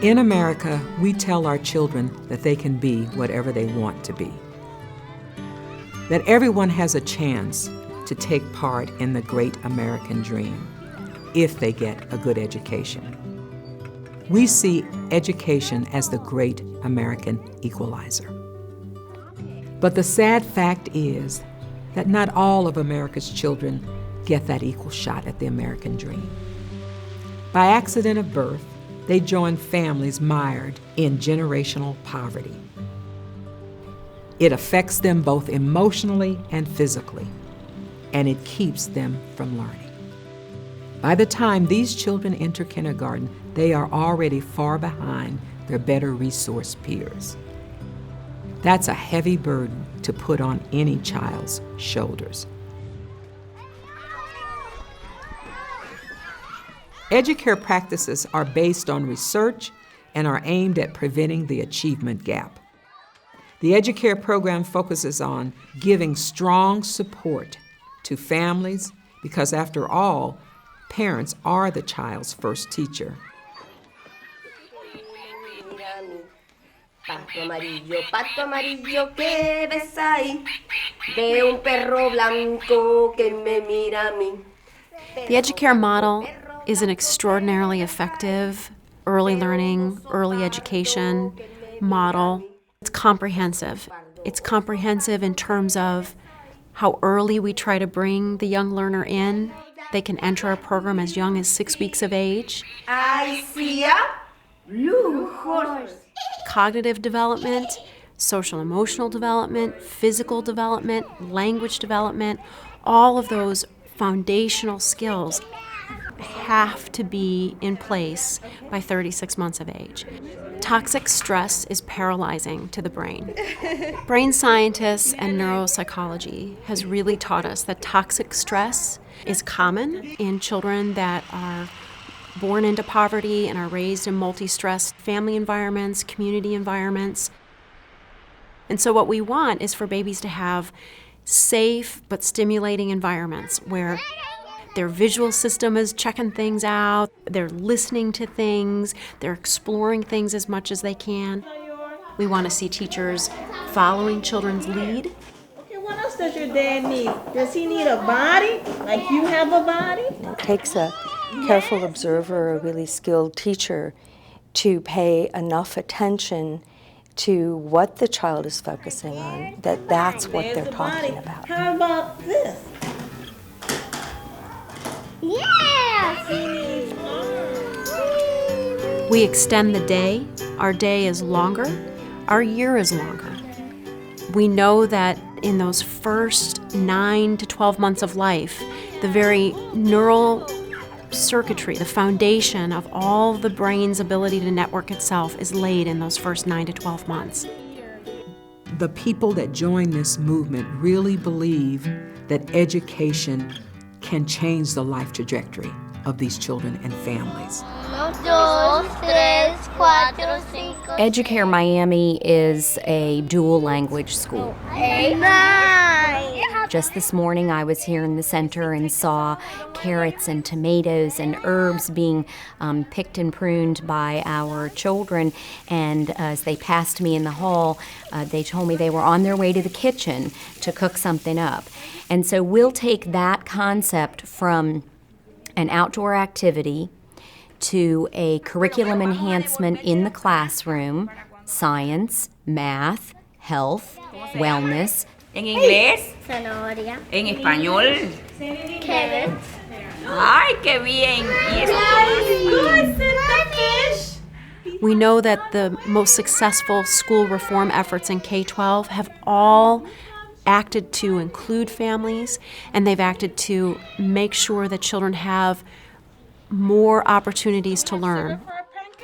In America, we tell our children that they can be whatever they want to be, that everyone has a chance to take part in the great American dream if they get a good education. We see education as the great American equalizer. But the sad fact is that not all of America's children get that equal shot at the American dream. By accident of birth, they join families mired in generational poverty. It affects them both emotionally and physically, and it keeps them from learning. By the time these children enter kindergarten, they are already far behind their better resourced peers. That's a heavy burden to put on any child's shoulders. Educare practices are based on research and are aimed at preventing the achievement gap. The Educare program focuses on giving strong support to families because, after all, parents are the child's first teacher. Pato amarillo, ¿qué ves ahí? Veo un perro blanco que me mira a mí. The Educare model is an extraordinarily effective early learning, early education model. It's comprehensive. It's comprehensive in terms of how early we try to bring the young learner in. They can enter our program as young as 6 weeks of age. I see a blue horse. Cognitive development, social emotional development, physical development, language development, all of those foundational skills have to be in place by 36 months of age. Toxic stress is paralyzing to the brain. Brain scientists and neuropsychology has really taught us that toxic stress is common in children that are born into poverty and are raised in multi-stress family environments, community environments. And so what we want is for babies to have safe but stimulating environments where their visual system is checking things out, they're listening to things, they're exploring things as much as they can. We want to see teachers following children's lead. Okay, what else does your dad need? Does he need a body, like you have a body? It takes a careful observer, a really skilled teacher, to pay enough attention to what the child is focusing on, that's what they're talking about. How about this? Yes! We extend the day. Our day is longer. Our year is longer. We know that in those first 9 to 12 months of life, the very neural circuitry, the foundation of all the brain's ability to network itself is laid in those first 9 to 12 months. The people that join this movement really believe that education can change the life trajectory of these children and families. Educare Miami is a dual language school. Just this morning I was here in the center and saw carrots and tomatoes and herbs being picked and pruned by our children, and as they passed me in the hall, they told me they were on their way to the kitchen to cook something up. And so we'll take that concept from an outdoor activity to a curriculum enhancement in the classroom, science, math, health, wellness. En inglés. Zanahoria. En español. Carrot. Ay, qué bien. Y eso We know that the most successful school reform efforts in K-12 have all acted to include families, and they've acted to make sure that children have more opportunities to learn.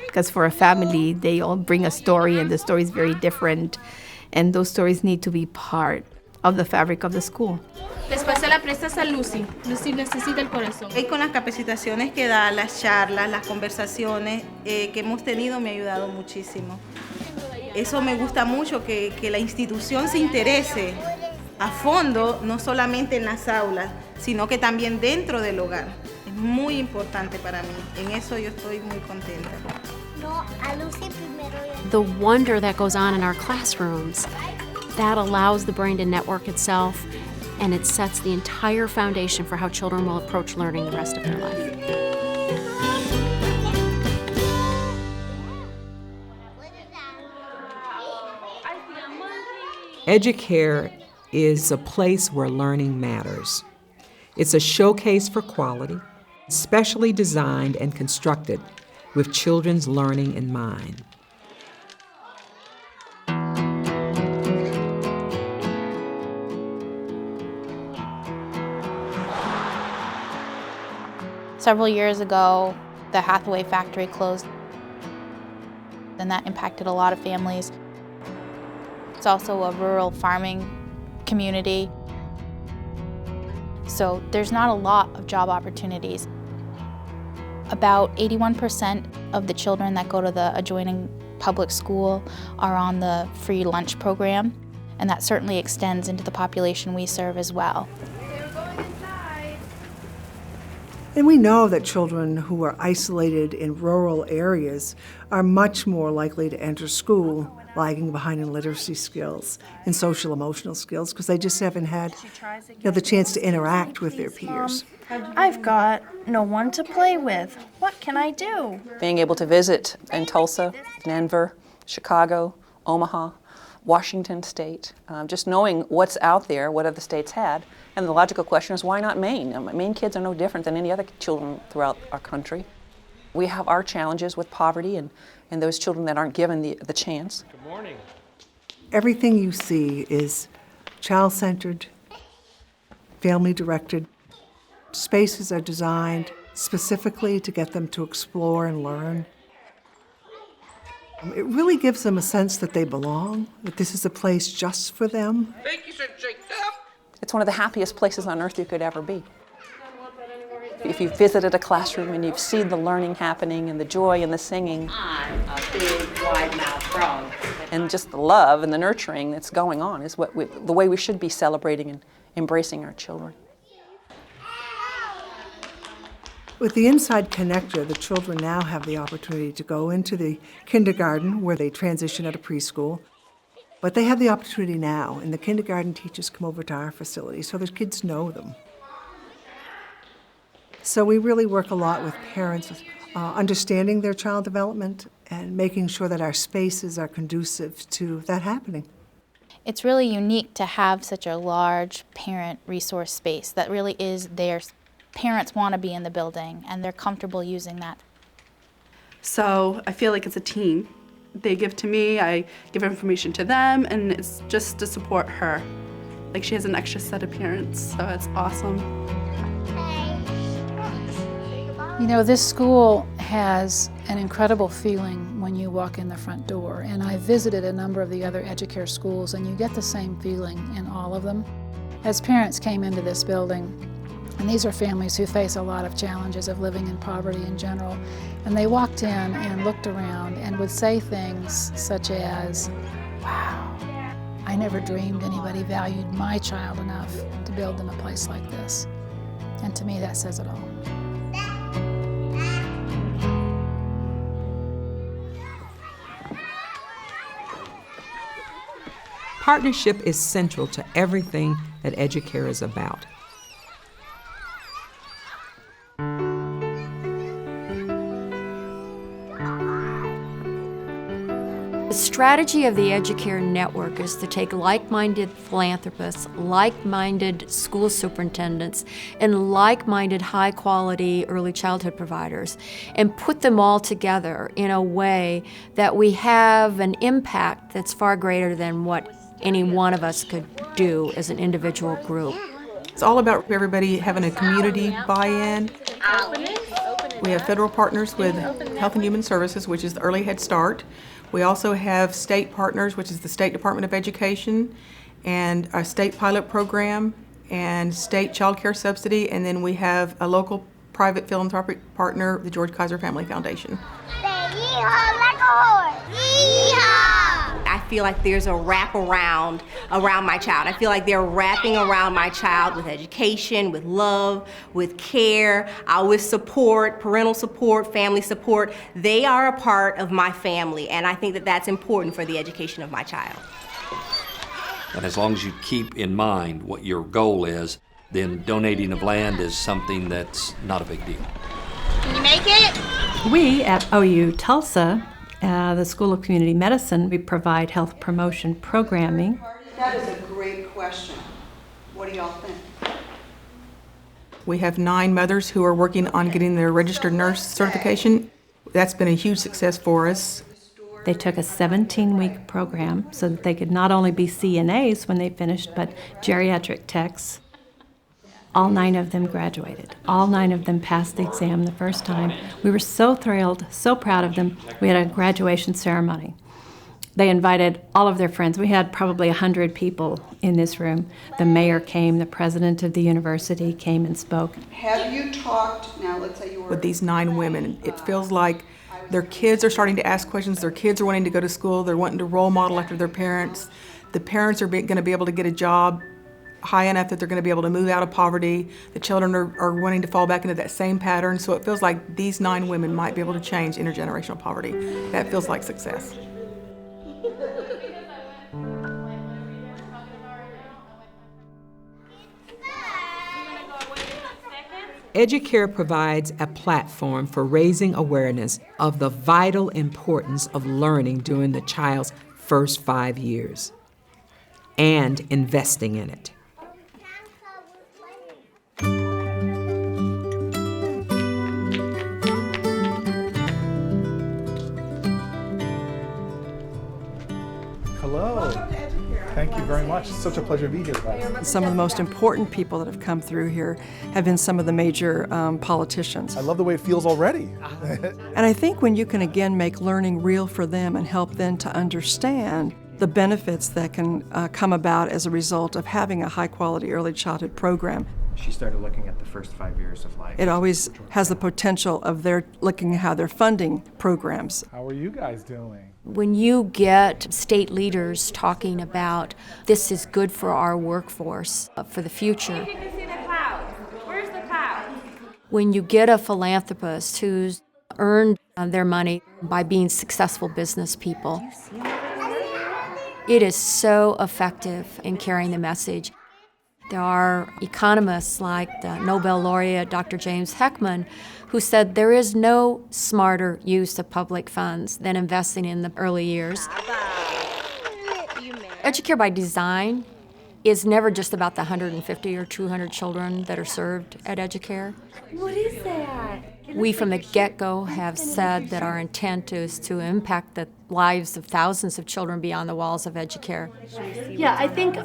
Because for a family, they all bring a story, and the story is very different, and those stories need to be part of the fabric of the school. Después se la prestas a Lucy. Lucy necesita el corazón. Y con las capacitaciones que da, las charlas, las conversaciones que hemos tenido me ha ayudado muchísimo. Eso me gusta mucho, que la institución se interese a fondo, no solamente en las aulas, sino que también dentro del hogar. Es muy importante para mí. En eso yo estoy muy contenta. The wonder that goes on in our classrooms, that allows the brain to network itself, and it sets the entire foundation for how children will approach learning the rest of their life. Educare is a place where learning matters. It's a showcase for quality, specially designed and constructed with children's learning in mind. Several years ago, the Hathaway factory closed, and that impacted a lot of families. It's also a rural farming community, so there's not a lot of job opportunities. About 81% of the children that go to the adjoining public school are on the free lunch program, and that certainly extends into the population we serve as well. And we know that children who are isolated in rural areas are much more likely to enter school lagging behind in literacy skills and social emotional skills because they just haven't had the chance to interact with their peers. I've got no one to play with. What can I do? Being able to visit in Tulsa, Denver, Chicago, Omaha, Washington State, just knowing what's out there, what other states had. And the logical question is, why not Maine? Maine kids are no different than any other children throughout our country. We have our challenges with poverty and those children that aren't given the chance. Good morning. Everything you see is child-centered, family-directed. Spaces are designed specifically to get them to explore and learn. It really gives them a sense that they belong, that this is a place just for them. Thank you, Jacob. It's one of the happiest places on earth you could ever be. If you've visited a classroom and you've seen the learning happening and the joy and the singing, I'm a big wide-mouthed frog. and just the love and the nurturing that's going on is the way we should be celebrating and embracing our children. With the Inside Connector, the children now have the opportunity to go into the kindergarten where they transition out of preschool. But they have the opportunity now, and the kindergarten teachers come over to our facility so the kids know them. So we really work a lot with parents, understanding their child development and making sure that our spaces are conducive to that happening. It's really unique to have such a large parent resource space that really is theirs. Parents want to be in the building and they're comfortable using that. So I feel like it's a team. They give to me, I give information to them, and it's just to support her. Like, she has an extra set of parents, so it's awesome. You know, this school has an incredible feeling when you walk in the front door, and I visited a number of the other Educare schools, and you get the same feeling in all of them. As parents came into this building, and these are families who face a lot of challenges of living in poverty in general. And they walked in and looked around and would say things such as, wow, I never dreamed anybody valued my child enough to build them a place like this. And to me, that says it all. Partnership is central to everything that Educare is about. The strategy of the Educare network is to take like-minded philanthropists, like-minded school superintendents, and like-minded high-quality early childhood providers and put them all together in a way that we have an impact that's far greater than what any one of us could do as an individual group. It's all about everybody having a community buy-in. We have federal partners with Health and Human Services, which is the Early Head Start. We also have state partners, which is the State Department of Education, and our state pilot program, and state child care subsidy, and then we have a local private philanthropic partner, the George Kaiser Family Foundation. Say yeehaw like a horse. Yeehaw! I feel like there's a wraparound around my child. I feel like they're wrapping around my child with education, with love, with care, with support, parental support, family support. They are a part of my family, and I think that that's important for the education of my child. And as long as you keep in mind what your goal is, then donating of land is something that's not a big deal. Can you make it? We at OU Tulsa, the School of Community Medicine, we provide health promotion programming. That is a great question. What do y'all think? We have 9 mothers who are working on getting their registered nurse certification. That's been a huge success for us. They took a 17-week program so that they could not only be CNAs when they finished, but geriatric techs. All 9 of them graduated. All 9 of them passed the exam the first time. We were so thrilled, so proud of them. We had a graduation ceremony. They invited all of their friends. We had probably 100 people in this room. The mayor came, the president of the university came and spoke. Have you talked, now let's say you were... With these 9 women, it feels like their kids are starting to ask questions. Their kids are wanting to go to school. They're wanting to role model after their parents. The parents are going to be able to get a job high enough that they're going to be able to move out of poverty. The children are wanting to fall back into that same pattern. So it feels like these 9 women might be able to change intergenerational poverty. That feels like success. Educare provides a platform for raising awareness of the vital importance of learning during the child's first 5 years and investing in it. Hello. Thank you very much. It's such a pleasure to be here, guys. Some of the most important people that have come through here have been some of the major politicians. I love the way it feels already. And I think when you can again make learning real for them and help them to understand the benefits that can come about as a result of having a high-quality early childhood program. She started looking at the first 5 years of life. It always has the potential of their looking at how they're funding programs. How are you guys doing? When you get state leaders talking about this is good for our workforce, for the future. You can see the clouds. Where's the clouds? When you get a philanthropist who's earned their money by being successful business people, it is so effective in carrying the message. There are economists like the Nobel laureate Dr. James Heckman who said there is no smarter use of public funds than investing in the early years. Educare by design is never just about the 150 or 200 children that are served at Educare. What is that? We from the get-go have said that our intent is to impact the lives of thousands of children beyond the walls of Educare. Yeah, I think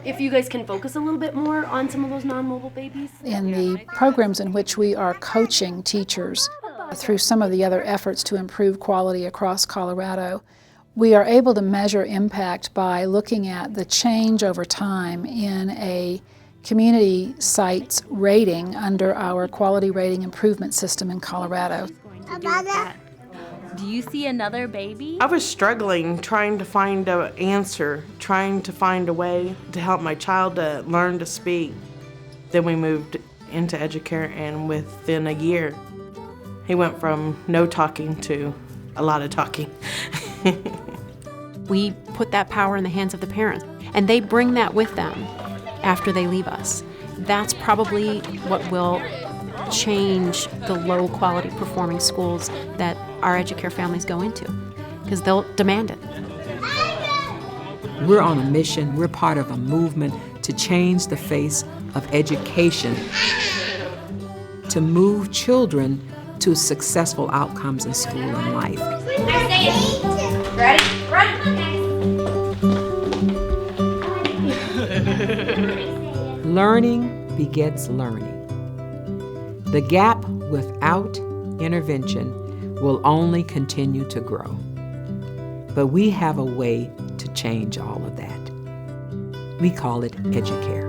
if you guys can focus a little bit more on some of those non-mobile babies. In the programs in which we are coaching teachers through some of the other efforts to improve quality across Colorado, we are able to measure impact by looking at the change over time in a community site's rating under our quality rating improvement system in Colorado. Do you see another baby? I was struggling, trying to find an answer, trying to find a way to help my child to learn to speak. Then we moved into Educare, and within a year, he went from no talking to a lot of talking. We put that power in the hands of the parents, and they bring that with them after they leave us. That's probably what will change the low-quality performing schools that our Educare families go into, because they'll demand it. We're on a mission, we're part of a movement to change the face of education, to move children to successful outcomes in school and life. Ready? Run! Learning begets learning. The gap without intervention will only continue to grow. But we have a way to change all of that. We call it Educare.